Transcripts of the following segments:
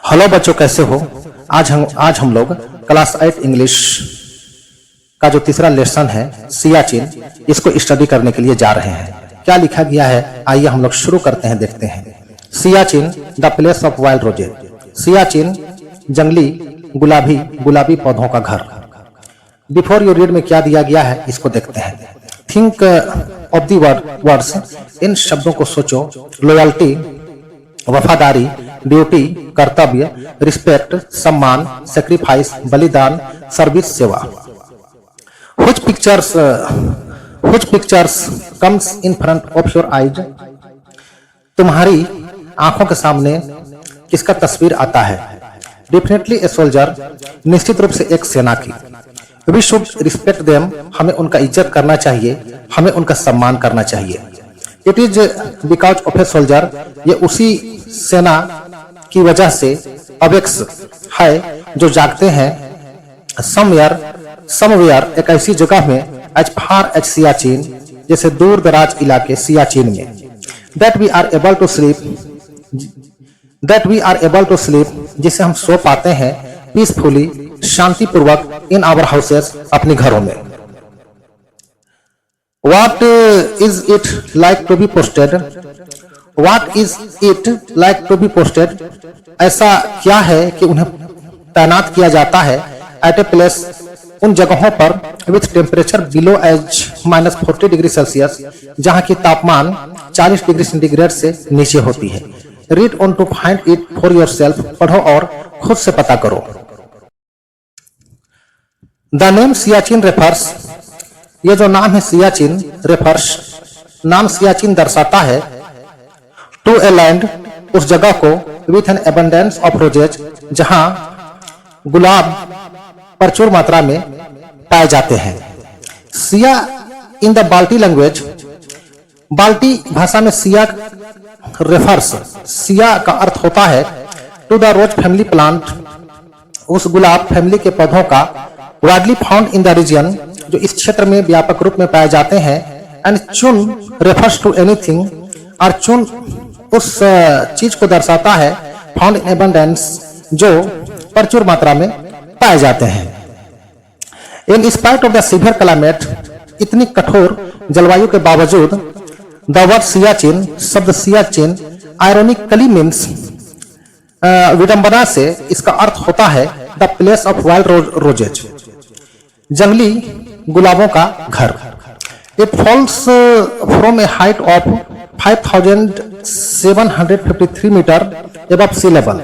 Hello बच्चों, कैसे हो। आज हम लोग क्लास 8 इंग्लिश का जो तीसरा लेसन है सियाचिन, इसको स्टडी करने के लिए जा रहे हैं। क्या लिखा गया है, आइए हम लोग शुरू करते हैं, देखते हैं। Siachen the place of wild roses. Siachen जंगली गुलाबी पौधों का घर। बिफोर यू रीड में क्या दिया गया है, इसको देखते हैं। थिंक ऑफ दी वर्ड्स, इन शब्दों को सोचो। लॉयल्टी वफादारी, ड्यूटी कर्तव्य, रिस्पेक्ट सम्मान, सेक्रीफाइस बलिदान, सर्विस सेवा। Which pictures comes in front of your eyes? तुम्हारी आंखों के सामने किसका तस्वीर आता है? Definitely a soldier, निश्चित रूप से एक सेना की। We should respect them, हमें उनका इज्जत करना चाहिए, हमें उनका सम्मान करना चाहिए। It is because of a soldier, ये उसी सेना की वजह से अवेक्स है जो जागते हैं। समवेयर एक ऐसी जगह में, एज फार एज सियाचिन, जैसे दूर दराज इलाके सियाचिन में। That we are able to sleep, जिसे हम सो पाते हैं पीसफुली, शांतिपूर्वक, इन आवर हाउसेस, अपने घरों में। What is it like to be posted? What is it like to be posted? ऐसा क्या है कि उन्हें तैनात किया जाता है at a place, उन जगहों पर, with temperature below as -40 degree Celsius, जहां की तापमान 40 डिग्री सेंटीग्रेड से नीचे होती है। Read on to find it for yourself, पढ़ो और खुद से पता करो। The name सियाचिन refers, ये जो नाम है सियाचिन, रेफर्स, नाम सियाचिन दर्शाता है, टू ए लैंड, उस जगह को, with an abundance of roses, जहां गुलाब प्रचुर मात्रा में पाए जाते हैं। सिया इन द बाल्टी लैंग्वेज, बाल्टी भाषा में सिया रेफर्स, सिया का अर्थ होता है to the rose family plant, उस गुलाब फैमिली के पौधों का, widely found in the region, जो इस क्षेत्र में व्यापक रूप में पाए जाते हैं। एंड चुन रेफर्स टू एनीथिंग, और चुन उस चीज को दर्शाता है, फाउंड इन एबंडेंस, जो प्रचुर मात्रा में पाए जाते हैं। In spite of the severe climate, इतनी कठोर जलवायु के बावजूद, द वर्ड सियाचिन, शब्द सियाचिन, आयरोनिकली मीन्स, विडंबना से इसका अर्थ होता है the place of wild roses, जंगली गुलाबों का घर। It falls from a height of 5753 metre above sea level,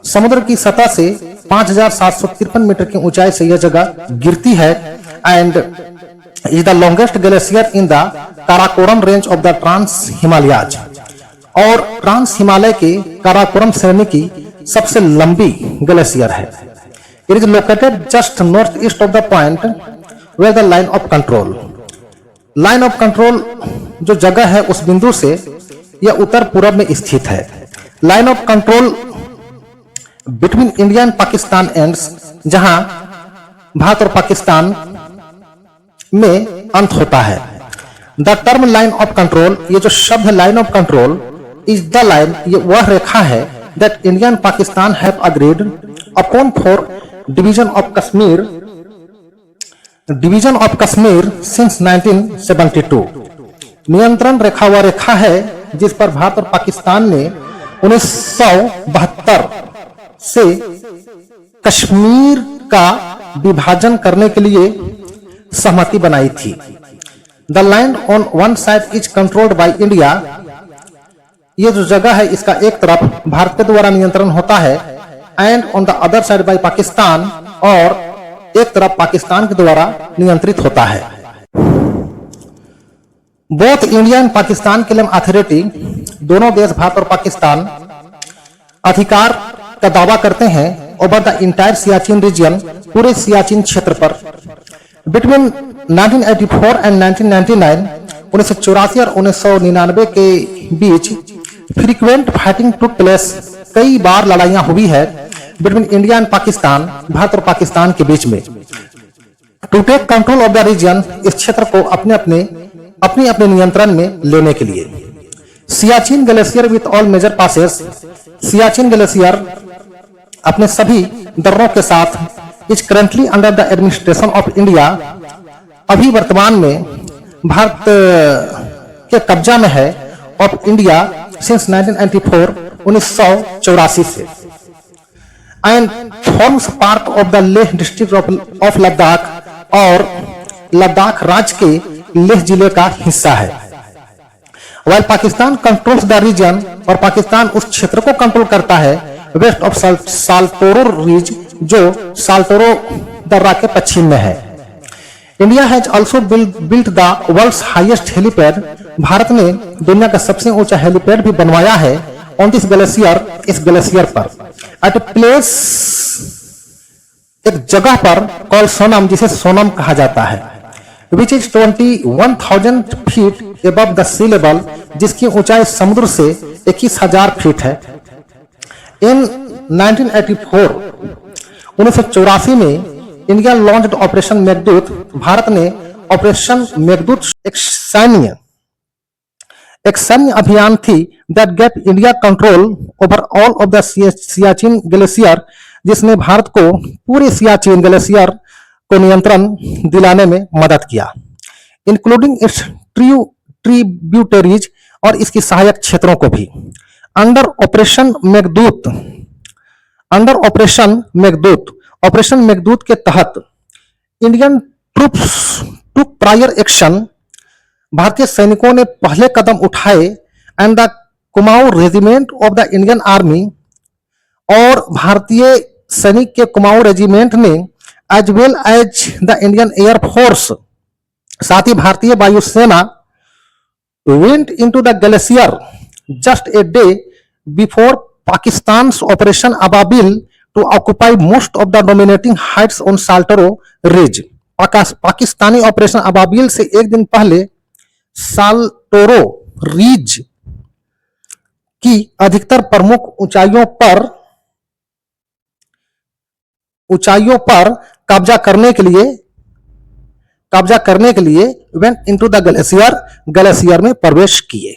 समुद्र की सतह से 5753 मीटर की ऊंचाई से यह जगह गिरती है। And is the longest glacier in the Karakoram range of the trans Himalayas, और ट्रांस हिमालय के काराकोरम श्रेणी की सबसे लंबी ग्लेशियर है। It is located just northeast of the point where the line of control, line of control जो जगह है, उस बिंदु से यह उत्तर पूर्व में स्थित है। Line of control between India and Pakistan ends, जहां भारत और पाकिस्तान में अंत होता है। The term line of control, ये जो शब्द है line of control, is the line, ये वह रेखा है, that India and Pakistan have agreed upon for division of Kashmir since 1972। नियंत्रण रेखा वह रेखा है जिस पर भारत और पाकिस्तान ने 1972 से कश्मीर का विभाजन करने के लिए सहमति बनाई थी। The land on one side is controlled by India, ये जो जगह है इसका एक तरफ भारत के द्वारा नियंत्रण होता है, and on the other side by Pakistan, और एक तरफ पाकिस्तान के द्वारा नियंत्रित होता है। Both India and Pakistan claim authority, दोनों देश भारत और पाकिस्तान अधिकार का दावा करते हैं over the entire Siachen region, पूरे सियाचिन क्षेत्र पर। बिटवीन 1984 एंड 1999, 1984 और 1999 के बीच फ्रीक्वेंट फाइटिंग टुक प्लेस, कई बार लड़ाइयां हुई है between India and Pakistan, Bharat और पाकिस्तान के बीच में। To take control of the region, इस क्षेत्र को अपने अपने नियंत्रण में लेने के लिए। Siachen glacier with all major passes, Siachen glacier अपने सभी दर्रों के साथ is currently under the administration of India, अभी वर्तमान में भारत के कब्जा में है, ऑफ इंडिया सिंस 1994, 1984 से, and forms part of the Leh district of Ladakh, और लद्दाख राज्य के लेह जिले का हिस्सा है। While Pakistan controls the region, और पाकिस्तान उस क्षेत्र को कंट्रोल करता है वेस्ट ऑफ साल्टोरो रीज, जो साल्टोरो दर्रा के पश्चिम में है। India has also built the world's highest helipad, भारत ने दुनिया का सबसे ऊंचा हेलीपैड भी बनवाया है ऑन दिस ग्लेशियर, इस ग्लेशियर पर, एट ए प्लेस, एक जगह पर कॉल सोनम, जिसे सोनम कहा जाता है, which is 21,000 feet above the sea level, जिसकी ऊंचाई समुद्र से 21,000 फीट है। इन 1984, 1984 में India launched operation Meghdoot, Bharat ने ऑपरेशन मेघदूत एक सैन्य अभियान थी that get India control over all of the Siachen glacier, जिसने भारत को पूरे सियाचिन ग्लेशियर को नियंत्रण दिलाने में मदद किया, इंक्लूडिंग इट्स ट्रिब्यूटरीज, और इसकी सहायक क्षेत्रों को भी। अंडर ऑपरेशन मेघदूत के तहत Indian troops took prior action, भारतीय सैनिकों ने पहले कदम उठाए, and the Kumaon regiment of the Indian army, और भारतीय सैनिक के कुमाऊं रेजिमेंट ने, as well as the Indian air force, साथ ही भारतीय वायुसेना, went into the glacier just a day before Pakistan's operation Ababil to occupy most of the dominating heights on Saltoro ridge. Pakistani operation Ababil से एक दिन पहले साल्टोरो रिज की अधिकतर प्रमुख ऊंचाइयों पर कब्जा करने के लिए वेंट इनटू द ग्लेशियर में प्रवेश किए।